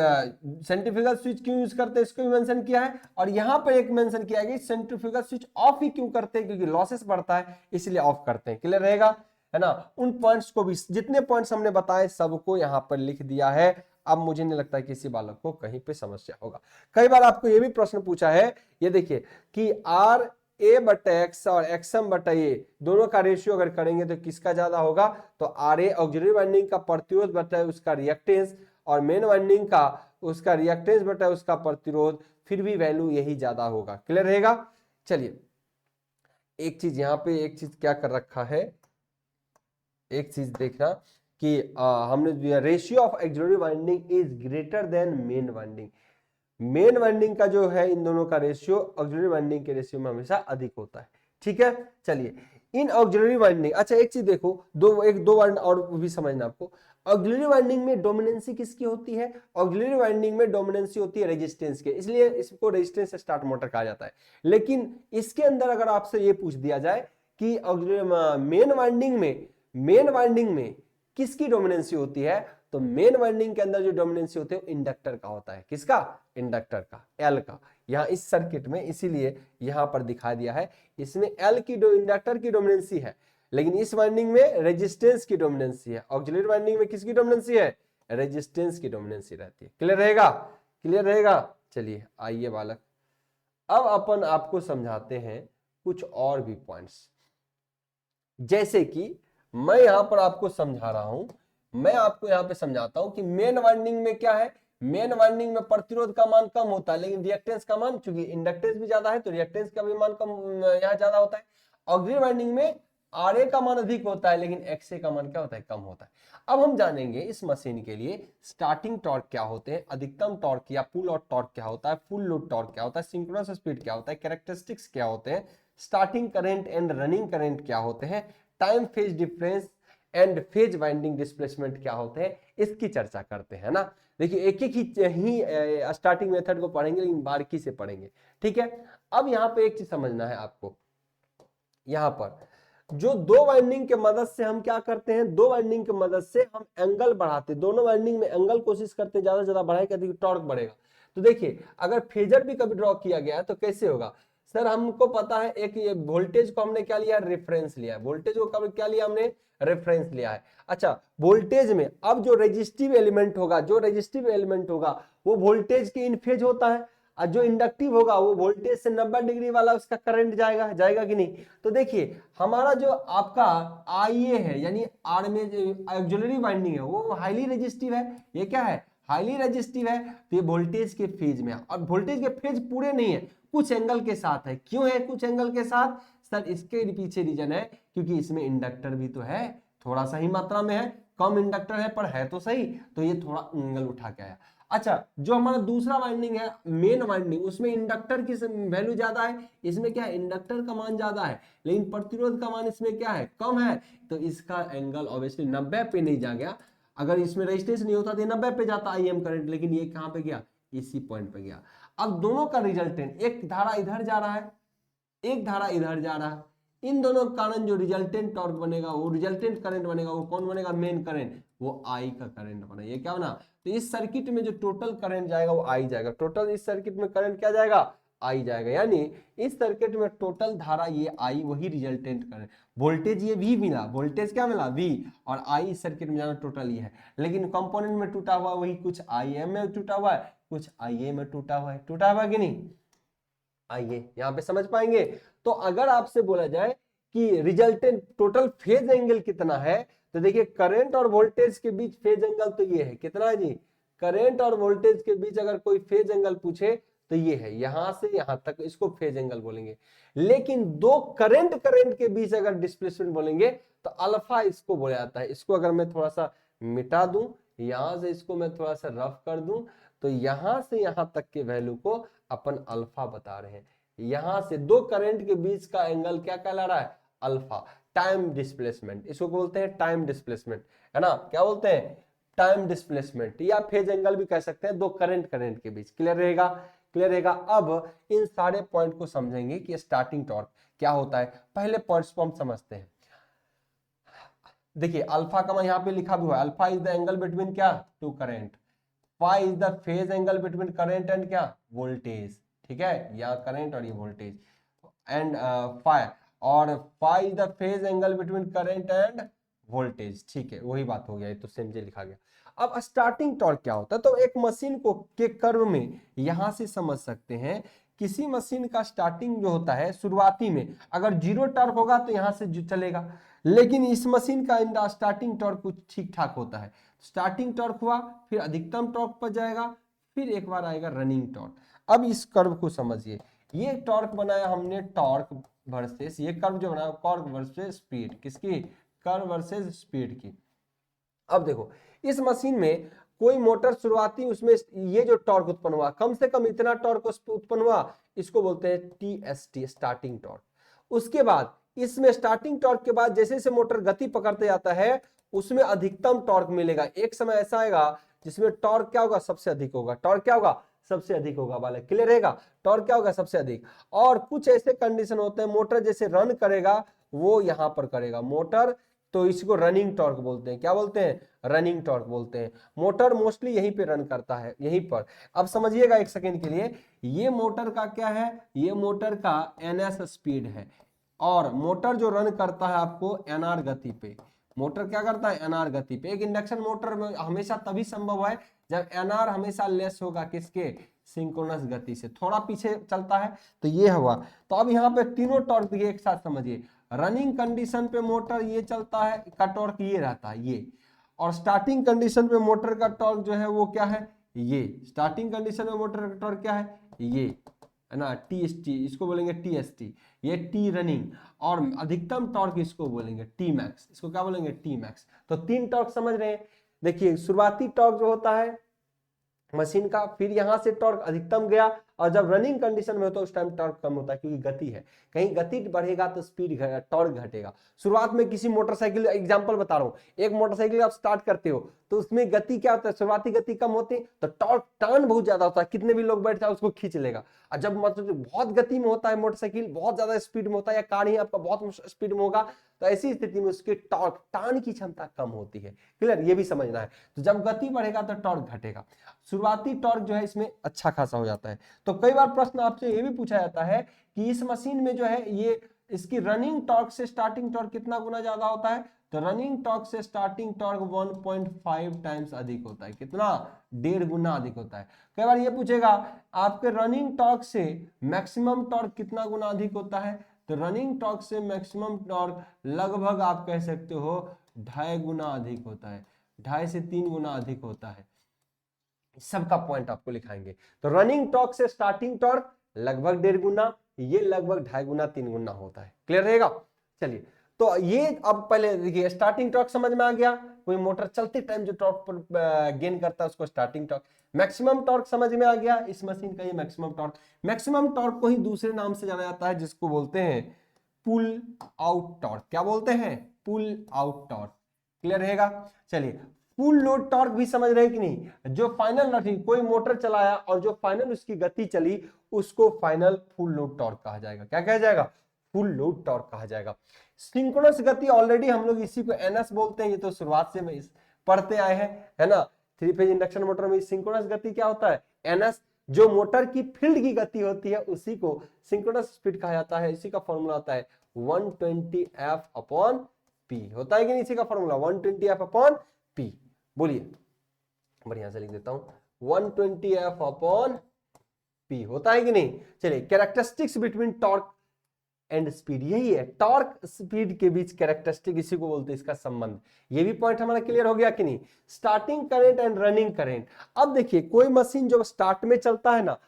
सेंट्रीफ्यूगल स्विच क्यों यूज करते हैं इसको भी मेंशन किया है, और यहां पर एक मेंशन किया है कि सेंट्रीफ्यूगल स्विच ऑफ ही क्यों करते हैं, क्योंकि लॉसेस बढ़ता है इसलिए ऑफ करते हैं। क्लियर रहेगा, है ना। उन पॉइंट्स को भी, जितने पॉइंट्स हमने बताए सबको यहां पर लिख दिया है। अब मुझे नहीं लगता किसी बालक को कहीं पे समस्या होगा। कई बार आपको यह भी प्रश्न पूछा है, ये देखिए कि आर ए बटा एक्स और एक्सएम बटा ए दोनों का रेशियो अगर करेंगे तो किसका ज्यादा होगा, तो आर ए ऑक्सिलरी वाइंडिंग का प्रतिरोध बटा उसका रिएक्टेंस, और मेन वाइंडिंग का उसका रिएक्टेंस बटा उसका प्रतिरोध, फिर भी वैल्यू यही ज्यादा होगा। क्लियर रहेगा। चलिए एक चीज यहाँ पे, एक चीज क्या कर रखा है, एक चीज देखना कि हमने ratio of auxiliary winding is greater than main winding. Main winding का जो है इन दोनों का रेशियो ऑक्सिलरी वाइंडिंग के रेशियो में हमेशा अधिक होता है। ठीक है। चलिए इन ऑक्सिलरी वाइंडिंग, अच्छा एक चीज देखो, दो वर्ड और भी समझना आपको। ऑक्सिलरी वाइंडिंग में डोमिनेंसी किसकी होती है? ऑक्सिलरी वाइंडिंग में डोमिनेंसी होती है रेजिस्टेंस के, इसलिए इसको रेजिस्टेंस स्टार्ट मोटर कहा जाता है। लेकिन इसके अंदर अगर आपसे ये पूछ दिया जाए कि मेन वाइंडिंग में किसकी डोमिनेंसी होती है, तो मेन वाइंडिंग के अंदर जो डोमिनेंसी होती है वो इंडक्टर का होता है। किसका? इंडक्टर का, एल का। यहां इस सर्किट में इसीलिए यहां पर दिखा दिया है, इसमें एल की इंडक्टर की डोमिनेंसी है, लेकिन इस वाइंडिंग में रेजिस्टेंस की डोमिनेंसी है। ऑक्सिलरी वाइंडिंग में किसकी डोमिनेंसी है? रेजिस्टेंस की डोमिनेंसी रहती है। क्लियर रहेगा? क्लियर रहेगा। चलिए आइए बालक, अब अपन आपको समझाते हैं कुछ और भी पॉइंट्स। जैसे कि मैं यहां पर आपको समझा रहा हूं, मैं आपको यहां पे समझाता हूं कि मेन वाइंडिंग में क्या है, मेन वाइंडिंग में प्रतिरोध का मान कम होता है, लेकिन रिएक्टेंस का मान, चूंकि इंडक्टेंस भी ज्यादा है तो रिएक्टेंस का भी मान कम यहां ज्यादा होता है। ऑक्सिलरी वाइंडिंग में आरए का मान अधिक होता है, लेकिन एक्सए का मान क्या होता है? कम होता है। अब हम जानेंगे इस मशीन के लिए स्टार्टिंग टॉर्क क्या होते हैं, अधिकतम टॉर्क या पुल आउट टॉर्क क्या होता है, फुल लोड टॉर्क क्या होता है, सिंक्रोनस स्पीड क्या होता है, कैरेक्टरिस्टिक्स क्या होते हैं, starting current and running current क्या होते हैं, time phase difference and phase winding displacement क्या होते हैं, इसकी चर्चा करते हैं ना। देखिए एक एक ही स्टार्टिंग मेथड को पढ़ेंगे, लेकिन बारीकी से पढ़ेंगे। ठीक है। अब यहाँ पे एक चीज समझना है आपको, यहाँ पर जो दो वाइंडिंग के मदद से हम क्या करते हैं, दो वाइंडिंग के मदद से हम एंगल बढ़ाते हैं, दोनों वाइंडिंग में एंगल कोशिश करते हैं ज्यादा से ज्यादा बढ़ाए, कहते हैं टॉर्क बढ़ेगा। तो देखिए अगर फेजर भी कभी ड्रॉ किया गया है तो कैसे होगा सर, हमको पता है एक ये वोल्टेज को हमने क्या लिया, रेफरेंस लिया है, वोल्टेज को कभी क्या लिया हमने, रेफरेंस लिया है। अच्छा वोल्टेज में अब जो रेजिस्टिव एलिमेंट होगा, जो रेजिस्टिव एलिमेंट होगा वो वोल्टेज के इन फेज होता है, और जो इंडक्टिव होगा वो वोल्टेज से 90 डिग्री वाला उसका करंट जाएगा, जाएगा कि नहीं। तो देखिए हमारा जो आपका आईए है, यानी आर में जो ऑक्सिलरी वाइंडिंग है वो हाईली रेजिस्टिव है। ये क्या है? हाईली रेजिस्टिव है। तो ये वोल्टेज के फेज में है, और वोल्टेज के फेज पूरे नहीं है, कुछ एंगल के साथ है। क्यों है कुछ एंगल के साथ? सर इसके पीछे रीजन है क्योंकि इसमें इंडक्टर भी तो है, थोड़ा सा ही मात्रा में है, कम इंडक्टर है पर है तो सही, तो ये थोड़ा एंगल उठा के आया। अच्छा जो हमारा दूसरा वाइंडिंग है मेन वाइंडिंग, उसमें इंडक्टर की वैल्यू ज्यादा है, इसमें क्या है, इंडक्टर का मान ज्यादा है, लेकिन प्रतिरोध का मान इसमें क्या है, कम है। तो इसका एंगल ऑब्वियसली 90 पे नहीं जा गया। अगर इसमें रेजिस्टेंस नहीं होता तो 90 पे जाता आईएम करंट, लेकिन ये कहां पे गया, इसी पॉइंट पे गया। अब दोनों का रिजल्टेंट, एक धारा इधर जा रहा है, एक धारा इधर जा रहा है, इन दोनों के कारण जो रिजल्टेंट टॉर्क बनेगा, वो रिजल्टेंट करंट बनेगा, वो कौन बनेगा, मेन करंट, वो आई का करंट बना। ये क्या बना, तो इस सर्किट में जो टोटल करंट जाएगा वो आई जाएगा, टोटल इस सर्किट में करंट क्या जाएगा, आई जाएगा। यानी इस सर्किट में टोटल धारा ये आई, वही रिजल्टेंट करंट, वोल्टेज ये वी मिला, वोल्टेज क्या मिला, वी, और आई इस सर्किट में जाना टोटल ये है। लेकिन कंपोनेंट में टूटा हुआ वही, कुछ आई एम में टूटा हुआ है, कुछ आई ए में टूटा हुआ है, टूटा हुआ कि नहीं। आइए यहां पे समझ पाएंगे। तो अगर आपसे बोला जाए कि रिजल्टेंट टोटल फेज एंगल कितना है, तो देखिए करंट और वोल्टेज के बीच फेज एंगल तो ये है, कितना है जी, करंट और वोल्टेज के बीच अगर कोई फेज एंगल पूछे तो ये है, यहां से यहां तक, इसको फेज एंगल बोलेंगे। लेकिन दो करंट के बीच अगर डिस्प्लेसमेंट बोलेंगे तो अल्फा इसको बोला जाता है। इसको अगर मैं थोड़ा सा मिटा दूं, यहां से इसको मैं थोड़ा सा रफ कर दूं, तो यहां से यहां तक के वैल्यू को अपन अल्फा बता रहे हैं। यहां से दो करंट के बीच का एंगल क्या कहला रहा है, अल्फा। टाइम डिस्प्लेसमेंट इसको बोलते हैं, टाइम डिस्प्लेसमेंट, है ना, क्या बोलते हैं, टाइम डिस्प्लेसमेंट, या फेज एंगल भी कह सकते हैं, दो करंट के बीच। क्लियर रहेगा, क्लियर रहेगा। अब इन सारे पॉइंट को समझेंगे कि स्टार्टिंग टॉर्क क्या होता है। पहले पॉइंट्स को हम समझते हैं। देखिए अल्फा का मैं यहाँ पे लिखा भी हुआ है, alpha is the angle between क्या, two current, phi is the phase angle between current and क्या, वोल्टेज। ठीक है, या करंट और ये वोल्टेज, एंड फाई, और phi is the phase angle between current and voltage. ठीक है, वही बात हो गया, ये तो सेम जे लिखा गया। अब स्टार्टिंग टॉर्क क्या होता है, तो एक मशीन को के कर्व में यहां से समझ सकते हैं। किसी मशीन का स्टार्टिंग जो होता है शुरुआती में, अगर जीरो टॉर्क होगा तो यहां से चलेगा, लेकिन इस मशीन का स्टार्टिंग टॉर्क कुछ ठीक ठाक होता है। स्टार्टिंग टॉर्क हुआ, फिर अधिकतम टॉर्क पर जाएगा, फिर एक बार आएगा रनिंग टॉर्क। अब इस कर्व को समझिए, ये टॉर्क बनाया हमने टॉर्क वर्सेस, ये कर्व जो बनाया टॉर्क वर्सेस स्पीड, किसकी, कर्व वर्सेस स्पीड की। अब देखो इस मशीन में कोई मोटर शुरुआती उसमें ये जो टॉर्क उत्पन्न हुआ, कम से कम इतना टॉर्क उत्पन्न हुआ, इसको बोलते हैं टीएसटी, स्टार्टिंग टॉर्क। उसके बाद इसमें स्टार्टिंग टॉर्क के बाद जैसे जैसे मोटर गति पकड़ते जाता है उसमें अधिकतम टॉर्क मिलेगा। एक समय ऐसा आएगा जिसमें टॉर्क क्या होगा, सबसे अधिक होगा। टॉर्क क्या होगा, सबसे अधिक होगा वाला, क्लियर रहेगा। टॉर्क क्या होगा, सबसे अधिक। और कुछ ऐसे कंडीशन होते हैं, मोटर जैसे रन करेगा वो यहां पर करेगा मोटर, तो इसको रनिंग टॉर्क बोलते हैं। क्या बोलते हैं, रनिंग टॉर्क बोलते हैं। मोटर मोस्टली यहीं पे रन करता है, यहीं पर। अब समझिएगा एक सेकेंड के लिए, ये मोटर का क्या है, ये मोटर का एनएस स्पीड है, और मोटर जो रन करता है आपको एनआर गति पे। मोटर क्या करता है, एनआर गति पे। एक इंडक्शन मोटर में हमेशा तभी संभव है जब एनआर हमेशा लेस होगा किसके, सिंक्रोनस गति से, थोड़ा पीछे चलता है। तो ये हुआ। तो अब यहाँ पे तीनों टॉर्क देखिए एक साथ समझिए। रनिंग कंडीशन पे मोटर ये चलता है, का टॉर्क ये रहता है ये, और स्टार्टिंग कंडीशन पे मोटर का टॉर्क जो है वो क्या है, ये। स्टार्टिंग कंडीशन में मोटर का टॉर्क क्या है, ये है ना, टीएसटी, इसको बोलेंगे टीएसटी, ये टी रनिंग। और अधिकतम टॉर्क इसको बोलेंगे टी मैक्स, इसको क्या बोलेंगे, टी मैक्स। तो तीन टॉर्क समझ रहे हैं। देखिए शुरुआती टॉर्क जो होता है मशीन का, फिर यहां से टॉर्क अधिकतम गया, और जब रनिंग कंडीशन में होता है उस टाइम टॉर्क कम होता है, क्योंकि गति है। कहीं गति बढ़ेगा तो स्पीड टॉर्क घटेगा। शुरुआत में किसी मोटरसाइकिल, एग्जांपल बता रहा हूं, एक मोटरसाइकिल आप स्टार्ट करते हो तो उसमें गति क्या होता है, शुरुआती गति कम होती है तो टॉर्क टान बहुत ज्यादा होता है, कितने भी लोग बैठ जाए उसको खींच लेगा। और जब मतलब बहुत गति में होता है मोटरसाइकिल, बहुत ज्यादा स्पीड में होता है, या कार ही आपका बहुत स्पीड में होगा, तो ऐसी स्थिति में उसकी टॉर्क टान की क्षमता कम होती है। क्लियर, ये भी समझना है। तो जब गति बढ़ेगा तो टॉर्क घटेगा। शुरुआती टॉर्क जो है इसमें अच्छा खासा हो जाता है। तो कई बार प्रश्न आपसे ये भी पूछा जाता है कि इस मशीन में जो है ये इसकी रनिंग टॉर्क से स्टार्टिंग टॉर्क कितना गुना ज्यादा होता है, तो रनिंग टॉर्क से स्टार्टिंग टॉर्क 1.5 टाइम्स अधिक होता है। कितना, 1.5 गुना अधिक होता है। कई बार ये पूछेगा आपके रनिंग टॉर्क से मैक्सिमम टॉर्क कितना गुना अधिक होता है, तो रनिंग टॉर्क से मैक्सिमम टॉर्क लगभग आप कह सकते हो 2.5 गुना अधिक होता है, 2.5 से 3 गुना अधिक होता है। सबका पॉइंट आपको लिखाएंगे। तो रनिंग टॉर्क से स्टार्टिंग टॉर्क लगभग 1.5 गुना, ये लगभग 2.5 गुना 3 गुना होता है। क्लियर रहेगा। चलिए, तो ये अब पहले देखिए स्टार्टिंग टॉर्क समझ में आ गया, कोई मोटर चलते टाइम जो टॉर्क पर गेन करता है उसको स्टार्टिंग टॉर्क। मैक्सिमम टॉर्क समझ में आ गया, इस मशीन का ये मैक्सिमम टॉर्क। मैक्सिमम टॉर्क को ही दूसरे नाम से जाना जाता है जिसको बोलते हैं पुल आउट टॉर्क। क्या बोलते हैं, पुल आउट टॉर्क। क्लियर रहेगा। चलिए, फुल लोड टॉर्क भी समझ रहे कि नहीं, जो फाइनल रनिंग कोई मोटर चलाया और जो फाइनल उसकी गति चली उसको फाइनल फुल लोड टॉर्क कहा जाएगा। क्या कहा जाएगा, फुल लोड टॉर्क कहा जाएगा। सिंक्रोनस गति ऑलरेडी हम लोग इसी को एनएस बोलते हैं, ये तो शुरुआत से पढ़ते आए हैं, है ना। 3 फेज इंडक्शन मोटर में सिंक्रोनस गति क्या होता है, एनएस। जो मोटर की फील्ड की गति होती है उसी को सिंक्रोनस स्पीड कहा जाता है। इसी का फॉर्मूला होता है 120F/P, होता है कि नहीं, इसी का फॉर्मूला 120F/P। बोलिए, बढ़िया से लिख देता हूं, 120F/P होता है कि नहीं। चलिए, characteristics between torque and speed, यही है टॉर्क स्पीड के बीच कैरेक्टरिस्टिक, इसी को बोलते हैं इसका संबंध। ये भी पॉइंट हमारा क्लियर हो गया कि नहीं। Starting current and running current. अब देखिए कोई मशीन जब स्टार्ट में चलता है ना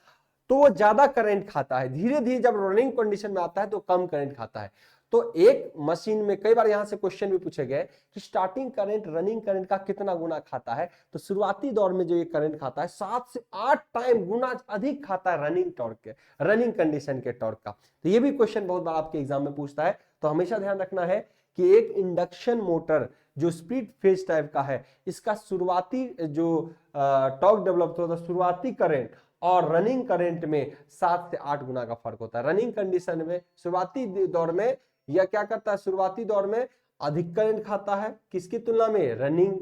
तो वो ज्यादा करंट खाता है, धीरे धीरे जब रनिंग कंडीशन में आता है तो कम करंट खाता है। तो एक मशीन में कई बार यहां से क्वेश्चन भी पूछे गए कि स्टार्टिंग करंट रनिंग करंट का कितना गुना खाता है, तो शुरुआती दौर में जो ये करंट खाता है 7 से 8 टाइम गुना अधिक खाता है रनिंग टॉर्क के, रनिंग कंडीशन के टॉर्क का। तो ये भी क्वेश्चन बहुत बार आपके एग्जाम में पूछता है। तो हमेशा ध्यान रखना है कि एक इंडक्शन मोटर जो स्प्लिट फेज टाइप का है, इसका शुरुआती जो टॉर्क डेवलप होता है, शुरुआती करंट और रनिंग करंट में 7 से 8 गुना का फर्क होता है। रनिंग कंडीशन में शुरुआती दौर में यह क्या करता है, शुरुआती दौर में अधिक करंट खाता है, किसकी तुलना में, रनिंग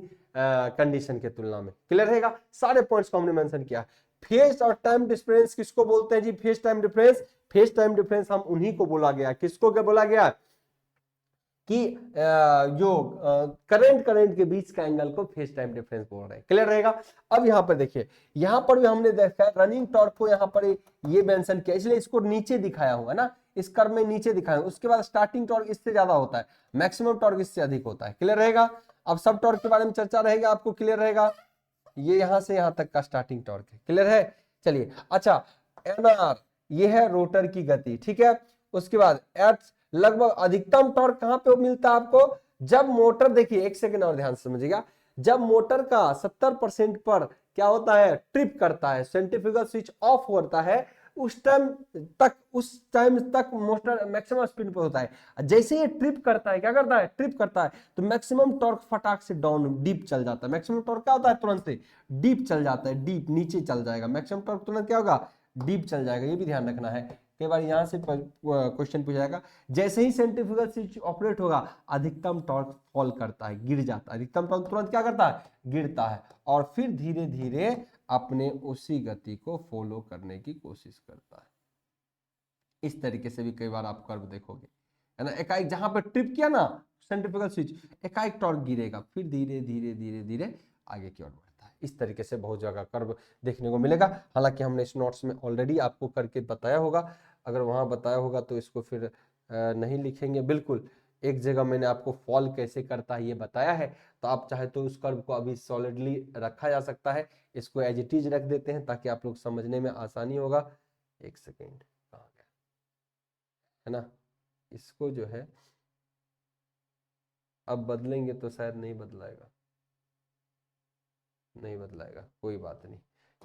कंडीशन के तुलना में। क्लियर रहेगा। सारे पॉइंट्स को हमने मेंशन किया। फेज और टाइम डिफरेंस किसको बोलते हैं जी, phase time difference. Phase time difference हम उन्हीं को बोला गया, किसको क्या बोला गया, कि जो करंट के बीच का एंगल को फेज टाइम डिफरेंस बोल रहे हैं। क्लियर रहेगा। अब यहाँ पर देखिए, यहाँ पर भी हमने देखा रनिंग टॉर्क को यहाँ पर ये मेंशन किया, इसलिए इसको नीचे दिखाया हुआ है ना, इस कर्व में नीचे दिखाया। उसके बाद स्टार्टिंग टॉर्क इससे ज्यादा होता है, मैक्सिमम टॉर्क इससे अधिक होता है। क्लियर रहेगा। अब सब टॉर्क के बारे में चर्चा रहेगा, आपको क्लियर रहेगा। ये यहां से यहां तक का स्टार्टिंग टॉर्क है। क्लियर है। चलिए, अच्छा एनआर ये है रोटर की गति, ठीक है। उसके बाद एच लगभग अधिकतम टॉर्क कहां पे मिलता है आपको, जब मोटर, देखिए एक सेकंड और ध्यान से समझिएगा, जब मोटर का 70% पर क्या होता है, ट्रिप करता है, सेंट्रीफ्यूगल स्विच ऑफ होता है, उस टाइम तक मोटर मैक्सिमम स्पीड पर होता है। जैसे ये ट्रिप करता है, क्या करता है, ट्रिप करता है, तो मैक्सिमम टॉर्क फटाक से डाउन डीप चल जाता है। मैक्सिमम टॉर्क क्या होता है, तुरंत से डीप चल जाता है, डीप नीचे चल जाएगा। मैक्सिमम टॉर्क तुरंत क्या होगा, डीप चल जाएगा। ये भी ध्यान रखना है, कई बार यहां से क्वेश्चन पूछा जाएगा। जैसे ही सेंट्रीफ्यूगल स्विच ऑपरेट होगा, अधिकतम टॉर्क फॉल करता है, गिर जाता है। अधिकतम टॉर्क तुरंत क्या करता है, गिरता है, और फिर धीरे धीरे अपने उसी गति को फॉलो करने की कोशिश करता है। इस तरीके से भी कई बार आप कर्व देखोगे, है ना। एकाएक जहां पर ट्रिप किया ना सेंट्रीफ्यूगल स्विच, एकाएक टॉर्क गिरेगा, फिर धीरे धीरे धीरे धीरे आगे की ओर बढ़ता है। इस तरीके से बहुत जगह कर्व देखने को मिलेगा। हालांकि हमने इस नोट्स में ऑलरेडी आपको करके बताया होगा, अगर वहां बताया होगा तो इसको फिर नहीं लिखेंगे। बिल्कुल एक जगह मैंने आपको फॉल कैसे करता है ये बताया है, तो आप चाहे तो उस कर्व को अभी सॉलिडली रखा जा सकता है। इसको एज इट इज रख देते हैं ताकि आप लोग समझने में आसानी होगा। एक सेकेंड, कहाँ गया, है ना। इसको जो है अब बदलेंगे तो शायद नहीं बदलाएगा, नहीं बदलाएगा, कोई बात नहीं,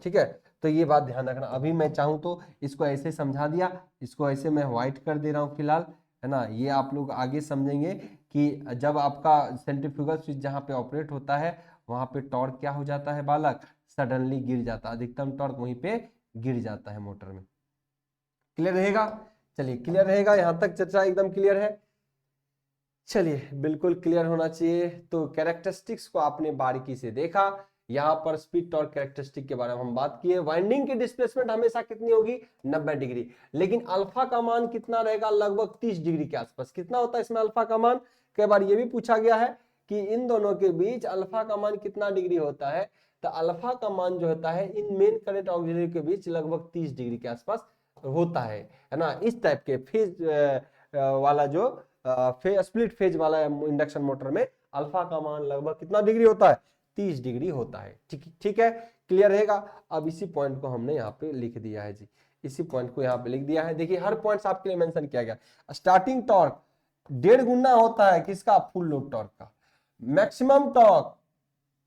ठीक है। तो ये बात ध्यान रखना। अभी मैं चाहूं तो इसको ऐसे समझा दिया, इसको ऐसे मैं व्हाइट कर दे रहा हूं फिलहाल, है ना। ये आप लोग आगे समझेंगे कि जब आपका सेंट्रीफ्यूगल स्विच जहां पे ऑपरेट होता है, वहां पे टॉर्क क्या हो जाता है बालक, सडनली गिर जाता है, अधिकतम टॉर्क वहीं पे गिर जाता है मोटर में। क्लियर रहेगा। चलिए, क्लियर रहेगा, यहां तक चर्चा एकदम क्लियर है। चलिए, बिल्कुल क्लियर होना चाहिए। तो कैरेक्टरिस्टिक्स को आपने बारीकी से देखा। यहां पर स्पीड टॉर्क कैरेक्टरिस्टिक के बारे में हम बात किए। वाइंडिंग की डिस्प्लेसमेंट हमेशा कितनी होगी, 90 डिग्री, लेकिन अल्फा का मान कितना रहेगा, लगभग 30 डिग्री के आसपास। कितना होता है इसमें अल्फा का मान, कई बार ये भी पूछा गया है कि इन दोनों के बीच अल्फा का मान कितना डिग्री होता है। तो अल्फा का मान जो होता है इन मेन करंट ऑक्सिलरी के बीच लगभग 30 डिग्री के आसपास होता है ना। इस टाइप के फेज वाला जो स्प्लिट फेज वाला इंडक्शन मोटर में अल्फा का मान लगभग कितना डिग्री होता है, 30 डिग्री होता है। ठीक ठीक है, क्लियर रहेगा। अब इसी पॉइंट को हमने यहाँ पे लिख दिया है जी, इसी पॉइंट को यहाँ पे लिख दिया है। देखिए हर पॉइंट आपके लिए मेंशन किया गया। स्टार्टिंग टॉर्क 1.5 गुना होता है किसका, फुल लोड टॉर्क का। मैक्सिमम टॉर्क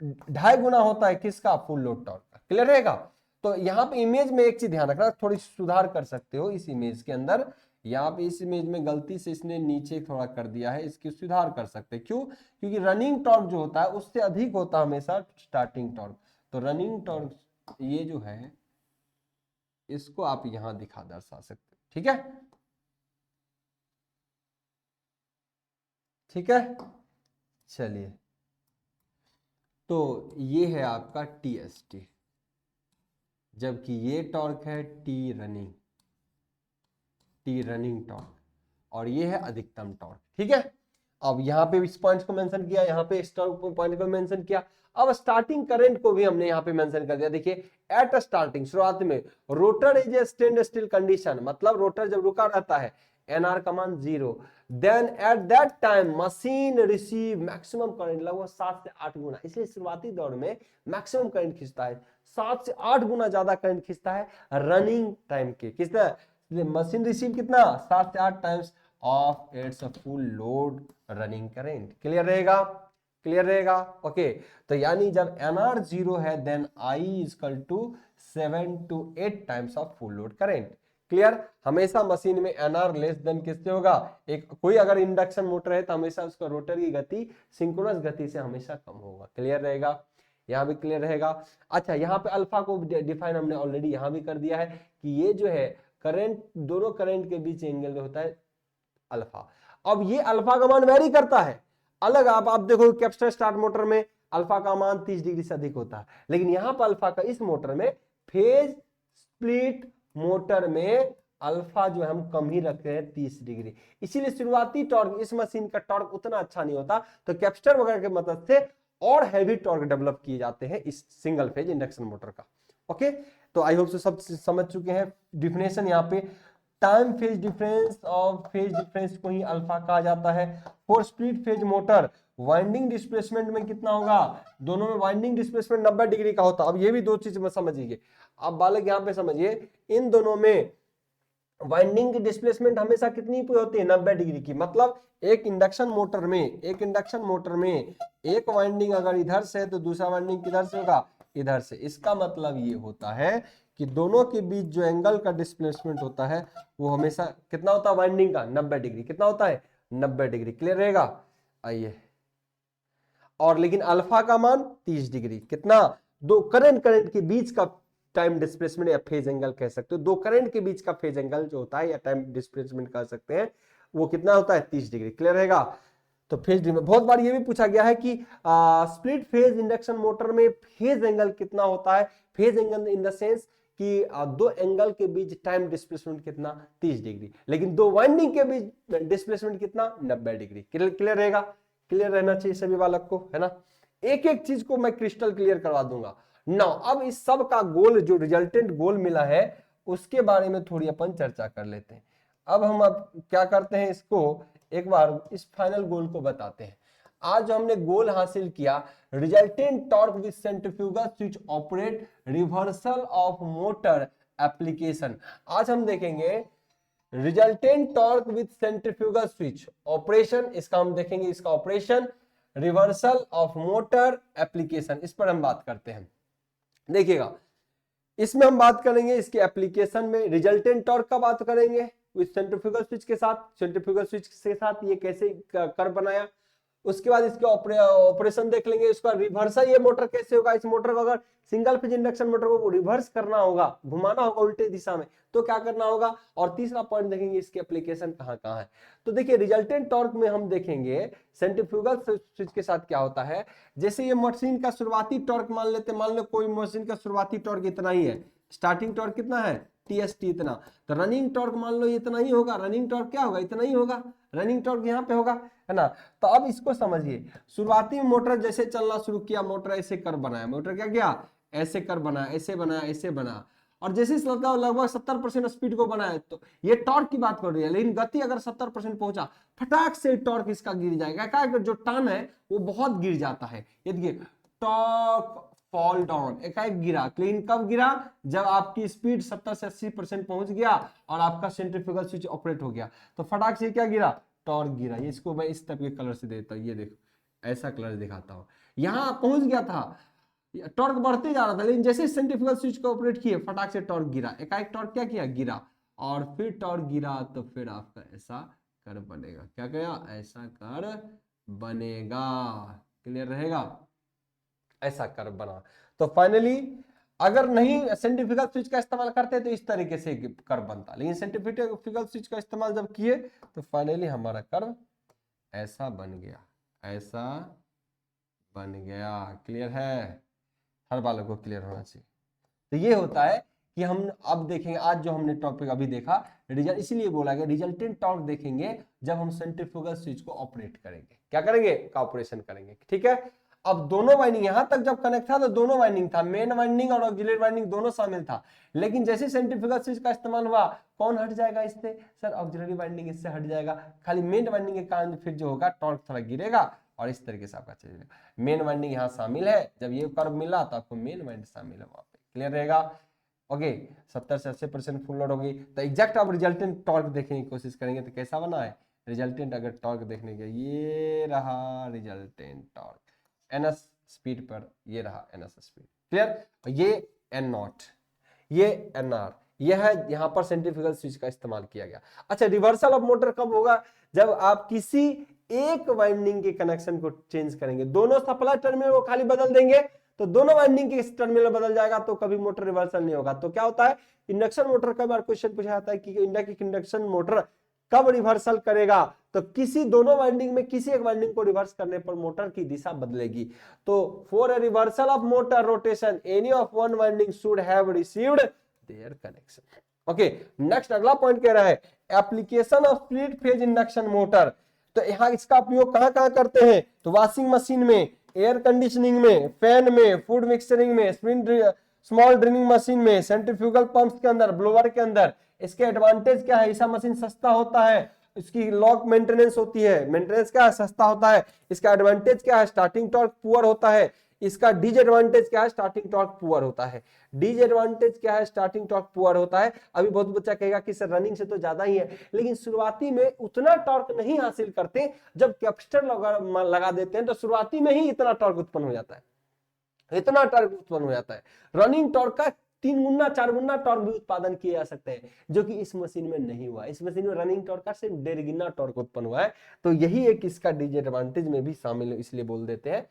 2.5 गुना होता है किसका, फुल लोड टॉर्क का। क्लियर रहेगा। तो यहाँ पे इमेज में एक चीज ध्यान रखना, थोड़ी सुधार कर सकते हो इस इमेज के अंदर। यहाँ पे इस इमेज में गलती से इसने नीचे थोड़ा कर दिया है, इसकी सुधार कर सकते हैं। क्यों, क्योंकि रनिंग टॉर्क जो होता है उससे अधिक होता है हमेशा स्टार्टिंग टॉर्क। तो रनिंग टॉर्क ये जो है इसको आप यहां दिखा दर्शा सकते, ठीक है, ठीक है। चलिए, तो ये है आपका टी एस टी, जबकि ये टॉर्क है टी रनिंग टॉर्क, और ये है अधिकतम टॉर्क, ठीक है। अब यहाँ पे इस पॉइंट को मेंशन किया, यहाँ पे इस पॉइंट को मेंशन किया। अब स्टार्टिंग करंट को भी हमने यहाँ पे मेंशन कर दिया। देखिए एट स्टार्टिंग, शुरुआत में rotor is a stand still condition, मतलब रोटर जब रुका रहता है, एनआर का मान 0, then at that time machine receive maximum current, लगभग 7 से 8 गुना। इसलिए शुरुआती दौर में मैक्सिमम करंट खींचता है, 7 से 8 गुना ज्यादा करंट खींचता है रनिंग टाइम के। कितना मशीन रिसीव, कितना, 7 से 8 times of its full load running current. Clear रहेगा, क्लियर रहेगा, ओके। तो यानी जब एनआर 0 है, then I equal to 7 to 8 times of full load current. Clear. हमेशा मशीन में एनआर लेस देन किससे होगा, एक कोई अगर इंडक्शन मोटर है तो हमेशा उसका रोटर की गति सिंक्रोनस गति से हमेशा कम होगा। क्लियर रहेगा, यहाँ भी क्लियर रहेगा। अच्छा, यहाँ पे अल्फा को डिफाइन हमने ऑलरेडी यहाँ भी कर दिया है कि ये जो है करंट, दोनों करंट के बीच एंगल जो होता है अल्फा। अब ये अल्फा का मान वेरी करता है, अलग आप देखो कैपेसिटर स्टार्ट मोटर में अल्फा का मान 30 डिग्री से अधिक होता है, लेकिन यहां पर अल्फा का, इस मोटर में फेज स्प्लिट मोटर में अल्फा जो है हम कम ही रखते हैं 30 डिग्री, इसीलिए शुरुआती टॉर्क इस मशीन का टॉर्क उतना अच्छा नहीं होता, तो कैपेसिटर वगैरह के मदद से और हैवी टॉर्क डेवलप किए जाते हैं इस सिंगल फेज इंडक्शन मोटर का। ओके, तो आई होप सब समझ चुके हैं डिफिनेशन। यहाँ पे टाइम फेज डिफरेंस और फेज डिफरेंस को ही अल्फा कहा जाता है। For split phase motor winding displacement में कितना होगा, दोनों में वाइंडिंग डिस्प्लेसमेंट 90 डिग्री का होता है। अब ये भी दो चीज में समझिए, अब बालक यहाँ पे समझिए, इन दोनों में वाइंडिंग की डिस्प्लेसमेंट हमेशा कितनी होती है, 90 डिग्री की। मतलब एक इंडक्शन मोटर में एक वाइंडिंग अगर इधर से है तो दूसरा वाइंडिंग किधर से होगा, इधर से। इसका मतलब ये होता है कि दोनों के बीच जो एंगल का डिस्प्लेसमेंट होता है वो हमेशा कितना होता है, वाइंडिंग का 90 डिग्री। कितना होता है, 90 डिग्री। क्लियर रहेगा। आइए, और लेकिन अल्फा का मान 30 डिग्री। कितना, दो करंट के बीच का टाइम डिस्प्लेसमेंट या फेज एंगल कह सकते हो, दो करंट के बीच का फेज एंगल जो होता है या टाइम डिस्प्लेसमेंट कह सकते हैं, वो कितना होता है, 30 डिग्री। क्लियर रहेगा। तो फेज में बहुत बार ये भी पूछा गया है कि स्प्लिट फेज इंडक्शन मोटर में फेज एंगल कितना होता है। Phase angle in the sense कि दो एंगल के बीच टाइम डिस्प्लेसमेंट कितना, 30 डिग्री, लेकिन दो वाइंडिंग के बीच डिस्प्लेसमेंट कितना, 90 डिग्री। क्लियर रहेगा। क्लियर रहना चाहिए सभी बालक को, है ना। एक एक चीज को मैं क्रिस्टल क्लियर करवा दूंगा। नाउ अब इस सब का गोल, जो रिजल्टेंट गोल मिला है, उसके बारे में थोड़ी अपन चर्चा कर लेते हैं। अब क्या करते हैं, इसको एक बार इस फाइनल गोल को बताते हैं। आज जो हमने गोल हासिल किया, resultant torque with centrifugal switch operate reversal of motor application. आज हम देखेंगे resultant torque with centrifugal switch operation, इसका हम देखेंगे, इसका operation, reversal of motor application, इस पर हम बात करते हैं। देखिएगा, इसमें हम बात करेंगे इसके एप्लीकेशन में, रिजल्टेंट टॉर्क का बात करेंगे विद सेंट्रीफ्यूगल स्विच के साथ, सेंट्रीफ्यूगल स्विच के साथ ये कैसे कर बनाया। उसके बाद इसके ऑपरेशन देख लेंगे, इसका रिवर्सल, ये मोटर कैसे होगा, इस मोटर को अगर सिंगल फेज इंडक्शन मोटर को रिवर्स करना होगा, घुमाना होगा उल्टे दिशा में, तो क्या करना होगा। और तीसरा पॉइंट देखेंगे इसके एप्लीकेशन कहां कहां है। तो देखिए, रिजल्टेंट टॉर्क में हम देखेंगे सेंट्रीफ्यूगल स्विच के साथ क्या होता है। जैसे ये मशीन का शुरुआती टॉर्क मान लेते, मान लो कोई मशीन का शुरुआती टॉर्क इतना ही है, स्टार्टिंग टॉर्क कितना है, टीएसटी इतना, तो रनिंग टॉर्क मान लो इतना ही होगा, रनिंग टॉर्क क्या होगा, इतना ही होगा, रनिंग टॉर्क यहाँ पे होगा, है ना। तो अब इसको समझिए, शुरुआती में मोटर जैसे चलना शुरू किया, मोटर ऐसे कर बनाया, मोटर क्या किया, ऐसे कर बनाया, ऐसे बनाया, ऐसे बना, और जैसे लगभग 70% स्पीड को बनाया, तो ये टॉर्क की बात कर रही है, लेकिन गति अगर 70% पहुंचा, फटाक से टॉर्क इसका गिर जाएगा, क्या जो टर्न है वो बहुत गिर जाता है। ये देखिए, टॉर्क फॉल डाउन, एकाएक गिरा। लेकिन कब गिरा, जब आपकी स्पीड 70 से 80% पहुंच गया और आपका सेंट्रीफ्यूगल स्विच ऑपरेट हो गया, तो फटाक से क्या गिरा, टॉर्क गिरा। ये इसको मैं इस टाइप के कलर से देता हूं, ये देखो ऐसा कलर दिखाता हूं। यहां पहुंच गया था, टॉर्क बढ़ते जा रहा था, लेकिन जैसे सेंट्रीफ्यूगल स्विच को ऑपरेट किए, फटाक से टॉर्क गिरा, एकाएक टॉर्क क्या किया, गिरा, और फिर टॉर्क गिरा, तो फिर आपका ऐसा कर बनेगा। क्या गया, ऐसा कर बनेगा। क्लियर रहेगा, ऐसा कर बना। तो फाइनली अगर नहीं सेंट्रीफ्यूगल स्विच का इस्तेमाल करते तो इस तरीके से कर बनता, लेकिन सेंट्रीफ्यूगल स्विच का इस्तेमाल जब किए तो फाइनली हमारा कर्व ऐसा बन गया, ऐसा बन गया। क्लियर है, हर बालों को क्लियर होना चाहिए। तो ये होता है कि हम अब देखेंगे, आज जो हमने टॉपिक अभी देखा, रिजल्ट, इसीलिए बोला गया रिजल्टेंट टॉर्क देखेंगे जब हम सेंट्रीफ्यूगल स्विच को ऑपरेट करेंगे। क्या करेंगे, का ऑपरेशन करेंगे। ठीक है, अब दोनों वाइंडिंग, यहां तक जब कनेक्ट था तो दोनों वाइंडिंग था, मेन वाइंडिंग और ऑक्सिलरी वाइंडिंग दोनों शामिल था, लेकिन जैसे सेंट्रीफ्यूगल स्विच का इस्तेमाल हुआ, कौन हट जाएगा इससे, सर ऑक्सिलरी वाइंडिंग इससे हट जाएगा, खाली मेन वाइंडिंग के कारण फिर जो होगा टॉर्क थोड़ा गिरेगा और इस तरीके से आपका चलेगा। मेन वाइंडिंग यहाँ शामिल है, जब ये कर्व मिला तो आपको मेन वाइंडिंग शामिल है वहां पे। क्लियर रहेगा। ओके, 70 से 80% फुल लोड होगी, तो एग्जैक्ट आप रिजल्टेंट टॉर्क देखने की कोशिश करेंगे तो कैसा बना है रिजल्टेंट, अगर टॉर्क देखने के, ये रहा रिजल्टेंट टॉर्क, एनएस स्पीड पर, ये रहा एनएस स्पीड। क्लियर, ये एन नॉट, ये एन आर, यह है यहां पर सेंट्रीफ्यूगल स्विच का इस्तेमाल किया गया। अच्छा, रिवर्सल ऑफ मोटर कब होगा, जब आप किसी एक वाइंडिंग के कनेक्शन को चेंज करेंगे, दोनों सप्लाई टर्मिनल को खाली बदल देंगे तो दोनों वाइंडिंग के टर्मिनल बदल जाएगा, तो कभी मोटर रिवर्सल नहीं होगा। तो क्या होता है, इंडक्शन मोटर का बार क्वेश्चन पूछा जाता है कि इंडक्शन मोटर कब रिवर्सल करेगा, तो किसी दोनों वाइंडिंग में किसी एक वाइंडिंग को रिवर्स करने पर मोटर की दिशा बदलेगी। तो for a reversal of motor rotation any of one winding should have received there connection. Okay, next अगला पॉइंट कह रहा है application of split phase induction motor. तो यहाँ इसका उपयोग कहाँ कहाँ करते हैं, तो वॉशिंग मशीन में, एयर कंडीशनिंग में, फैन में, फूड मिक्सचरिंग में, स्मॉल ड्रिलिंग मशीन में, सेंट्रीफ्यूगल पंप्स के अंदर, ब्लोअर के अंदर। इसके एडवांटेज क्या है, ऐसा मशीन सस्ता होता है, इसकी लॉक मेंटेनेंस होती है, मेंटेनेंस क्या है, सस्ता होता है। इसका एडवांटेज क्या है, स्टार्टिंग टॉर्क पुअर होता है। इसका डिसएडवांटेज क्या है, स्टार्टिंग टॉर्क पुअर होता है। डिसएडवांटेज क्या है, स्टार्टिंग टॉर्क पुअर होता है। अभी बहुत बच्चा कहेगा कि सर रनिंग से तो ज्यादा ही है, लेकिन शुरुआती में उतना टॉर्क नहीं हासिल करते। जब कैपेसिटर लगा देते हैं तो शुरुआती में ही इतना टॉर्क उत्पन्न हो जाता है, इतना टॉर्क उत्पन्न हो जाता है। रनिंग टॉर्क का 3 गुना 4 गुना टॉर्क भी उत्पादन किए जा सकते हैं, जो कि इस मशीन में नहीं हुआ। इस मशीन में रनिंग टॉर्क का सिर्फ 1.5 गुना टॉर्क उत्पन्न हुआ है। तो यही एक इसका डिसएडवांटेज में भी शामिल है, इसलिए बोल देते हैं।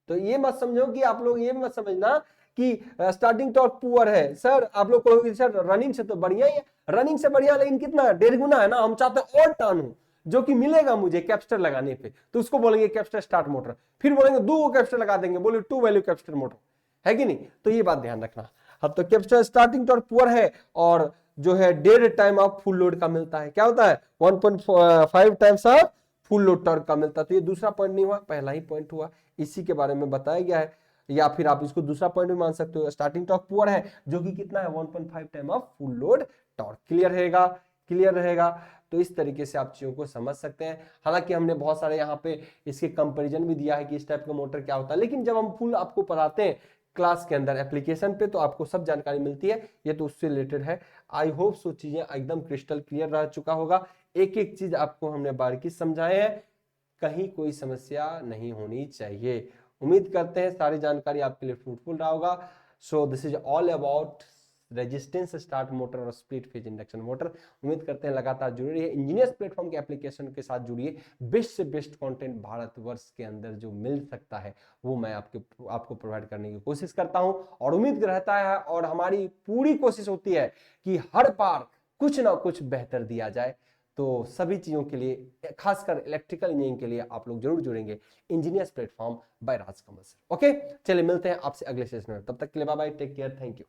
तो ये मत समझो कि आप लोग ये मत समझना कि स्टार्टिंग टॉर्क पुअर है। सर आप लोग कहोगे सर रनिंग से तो बढ़िया ही है, रनिंग से बढ़िया, लेकिन कितना है, 1.5 गुना है ना। हम चाहते हैं और टर्न जो कि मिलेगा मुझे कैपेसिटर लगाने पे, तो उसको बोलेंगे कैपेसिटर स्टार्ट मोटर। फिर बोलेंगे 2 कैपेसिटर लगा देंगे, बोले 2 वैल्यू कैपेसिटर मोटर, है कि नहीं। तो ये बात ध्यान रखना। अब तो कैपेसिटर स्टार्टिंग टॉर्क पुअर है और जो है 1.5 टाइम ऑफ फुल लोड का मिलता है। क्या होता है, 1.5 times of full load torque का मिलता है। तो ये दूसरा पॉइंट नहीं हुआ, पहला ही पॉइंट हुआ, इसी के बारे में बताया गया है। या फिर आप इसको दूसरा पॉइंट भी मान सकते हो, स्टार्टिंग टॉर्क पुअर है, जो कि कितना है, 1.5 time of full load torque. Clear रहेगा, क्लियर रहेगा। तो इस तरीके से आप चीजों को समझ सकते हैं। हालांकि हमने बहुत सारे यहाँ पे इसके कंपैरिजन भी दिया है कि इस टाइप का मोटर क्या होता है, लेकिन जब हम फुल आपको पढ़ाते हैं क्लास के अंदर एप्लीकेशन पे, तो आपको सब जानकारी मिलती है। ये तो उससे रिलेटेड है। आई होप सो चीजें एकदम क्रिस्टल क्लियर रह चुका होगा। एक एक चीज आपको हमने बारीकी समझाए हैं, कहीं कोई समस्या नहीं होनी चाहिए। उम्मीद करते हैं सारी जानकारी आपके लिए फ्रूटफुल रहा होगा। So this is all about resistance start motor और स्प्लिट फेज इंडक्शन मोटर। उम्मीद करते हैं लगातार जुड़े रहिए, इंजीनियर्स प्लेटफॉर्म के एप्लीकेशन के साथ जुड़िए। बेस्ट से बेस्ट कंटेंट भारतवर्ष के अंदर जो मिल सकता है वो मैं आपको प्रोवाइड करने की कोशिश करता हूं, और उम्मीद रहता है और हमारी पूरी कोशिश होती है कि हर बार कुछ ना कुछ बेहतर दिया जाए। तो सभी चीजों के लिए, खासकर इलेक्ट्रिकल इंजीनियरिंग के लिए, आप लोग जरूर जुड़ेंगे engineers platform bye Rajkamal sir. Okay, चलिए मिलते हैं आपसे अगले सेशन में। तब तक के लिए bye bye, take care, thank you.